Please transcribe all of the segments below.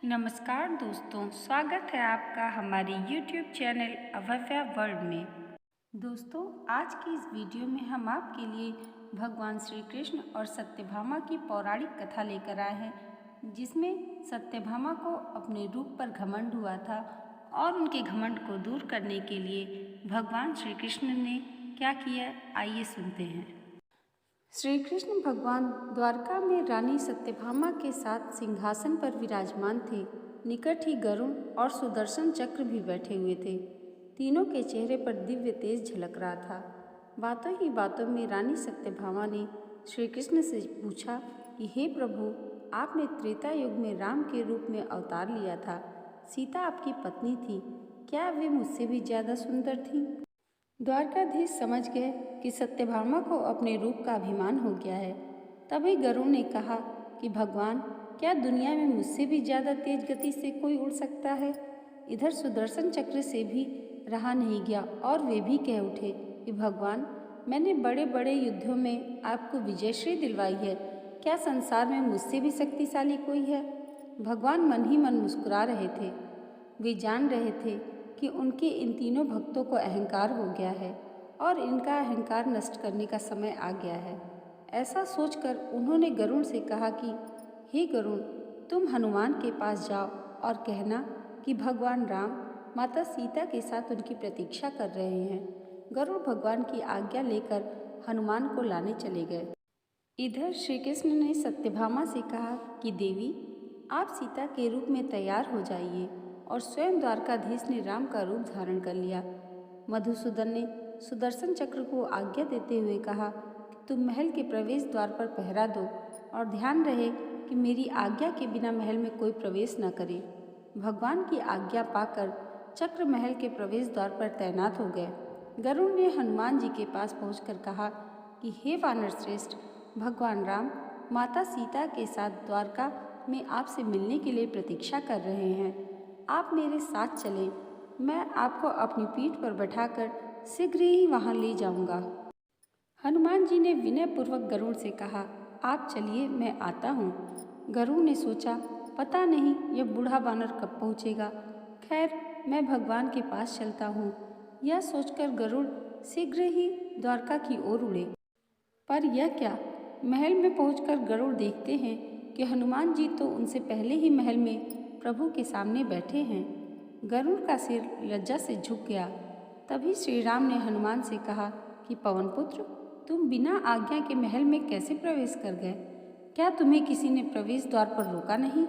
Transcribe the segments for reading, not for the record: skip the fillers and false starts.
नमस्कार दोस्तों, स्वागत है आपका हमारे YouTube चैनल अभव्या वर्ल्ड में। दोस्तों, आज की इस वीडियो में हम आपके लिए भगवान श्री कृष्ण और सत्यभामा की पौराणिक कथा लेकर आए हैं, जिसमें सत्यभामा को अपने रूप पर घमंड हुआ था और उनके घमंड को दूर करने के लिए भगवान श्री कृष्ण ने क्या किया, आइए सुनते हैं। श्री कृष्ण भगवान द्वारका में रानी सत्यभामा के साथ सिंहासन पर विराजमान थे। निकट ही गरुड़ और सुदर्शन चक्र भी बैठे हुए थे। तीनों के चेहरे पर दिव्य तेज झलक रहा था। बातों ही बातों में रानी सत्यभामा ने श्री कृष्ण से पूछा कि हे प्रभु, आपने त्रेता युग में राम के रूप में अवतार लिया था। सीता आपकी पत्नी थी, क्या वे मुझसे भी ज़्यादा सुंदर थीं? द्वारकाधीश समझ गए कि सत्यभामा को अपने रूप का अभिमान हो गया है। तभी गरुड़ ने कहा कि भगवान, क्या दुनिया में मुझसे भी ज़्यादा तेज गति से कोई उड़ सकता है? इधर सुदर्शन चक्र से भी रहा नहीं गया और वे भी कह उठे कि भगवान, मैंने बड़े बड़े युद्धों में आपको विजयश्री दिलवाई है, क्या संसार में मुझसे भी शक्तिशाली कोई है? भगवान मन ही मन मुस्कुरा रहे थे। वे जान रहे थे कि उनके इन तीनों भक्तों को अहंकार हो गया है और इनका अहंकार नष्ट करने का समय आ गया है। ऐसा सोचकर उन्होंने गरुड़ से कहा कि हे गरुड़, तुम हनुमान के पास जाओ और कहना कि भगवान राम माता सीता के साथ उनकी प्रतीक्षा कर रहे हैं। गरुड़ भगवान की आज्ञा लेकर हनुमान को लाने चले गए। इधर श्री कृष्ण ने सत्यभामा से कहा कि देवी, आप सीता के रूप में तैयार हो जाइए, और स्वयं द्वारकाधीश ने राम का रूप धारण कर लिया। मधुसूदन ने सुदर्शन चक्र को आज्ञा देते हुए कहा कि तुम महल के प्रवेश द्वार पर पहरा दो और ध्यान रहे कि मेरी आज्ञा के बिना महल में कोई प्रवेश न करे। भगवान की आज्ञा पाकर चक्र महल के प्रवेश द्वार पर तैनात हो गए। गरुड़ ने हनुमान जी के पास पहुंचकर कहा कि हे वानर श्रेष्ठ, भगवान राम माता सीता के साथ द्वारका में आपसे मिलने के लिए प्रतीक्षा कर रहे हैं। आप मेरे साथ चलें, मैं आपको अपनी पीठ पर बैठाकर शीघ्र ही वहां ले जाऊंगा। हनुमान जी ने विनयपूर्वक गरुड़ से कहा, आप चलिए, मैं आता हूँ। गरुड़ ने सोचा, पता नहीं यह बूढ़ा बानर कब पहुँचेगा। खैर, मैं भगवान के पास चलता हूँ। यह सोचकर गरुड़ शीघ्र ही द्वारका की ओर उड़े। पर यह क्या, महल में पहुंचकर गरुड़ देखते हैं कि हनुमान जी तो उनसे पहले ही महल में प्रभु के सामने बैठे हैं। गरुड़ का सिर लज्जा से झुक गया। तभी श्री राम ने हनुमान से कहा कि पवन पुत्र, तुम बिना आज्ञा के महल में कैसे प्रवेश कर गए? क्या तुम्हें किसी ने प्रवेश द्वार पर रोका नहीं?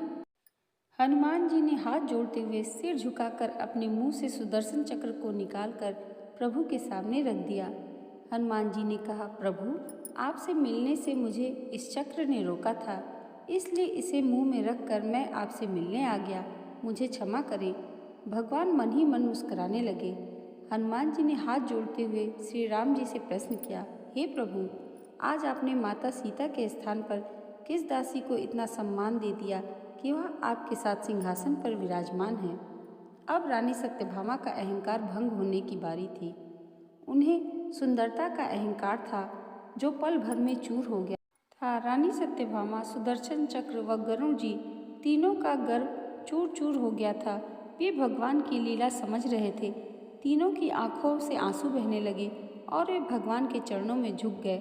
हनुमान जी ने हाथ जोड़ते हुए सिर झुकाकर अपने मुंह से सुदर्शन चक्र को निकालकर प्रभु के सामने रख दिया। हनुमान जी ने कहा, प्रभु, आपसे मिलने से मुझे इस चक्र ने रोका था, इसलिए इसे मुंह में रखकर मैं आपसे मिलने आ गया, मुझे क्षमा करें। भगवान मन ही मन मुस्कुराने लगे। हनुमान जी ने हाथ जोड़ते हुए श्री राम जी से प्रश्न किया, हे प्रभु, आज आपने माता सीता के स्थान पर किस दासी को इतना सम्मान दे दिया कि वह आपके साथ सिंहासन पर विराजमान है? अब रानी सत्यभामा का अहंकार भंग होने की बारी थी। उन्हें सुंदरता का अहंकार था जो पल भर में चूर हो गया था। रानी सत्यभामा, सुदर्शन चक्र व गरुड़ जी तीनों का गर्व चूर चूर हो गया था। वे भगवान की लीला समझ रहे थे। तीनों की आंखों से आंसू बहने लगे और वे भगवान के चरणों में झुक गए।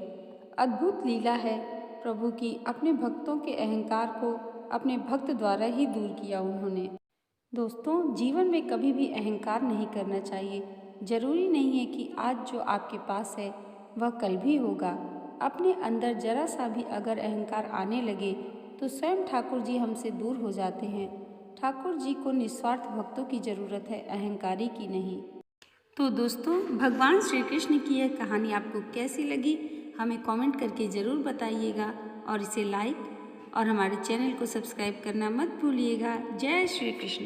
अद्भुत लीला है प्रभु की, अपने भक्तों के अहंकार को अपने भक्त द्वारा ही दूर किया उन्होंने। दोस्तों, जीवन में कभी भी अहंकार नहीं करना चाहिए। जरूरी नहीं है कि आज जो आपके पास है वह कल भी होगा। अपने अंदर जरा सा भी अगर अहंकार आने लगे तो स्वयं ठाकुर जी हमसे दूर हो जाते हैं। ठाकुर जी को निस्वार्थ भक्तों की जरूरत है, अहंकारी की नहीं। तो दोस्तों, भगवान श्री कृष्ण की यह कहानी आपको कैसी लगी हमें कमेंट करके ज़रूर बताइएगा, और इसे लाइक और हमारे चैनल को सब्सक्राइब करना मत भूलिएगा। जय श्री कृष्ण।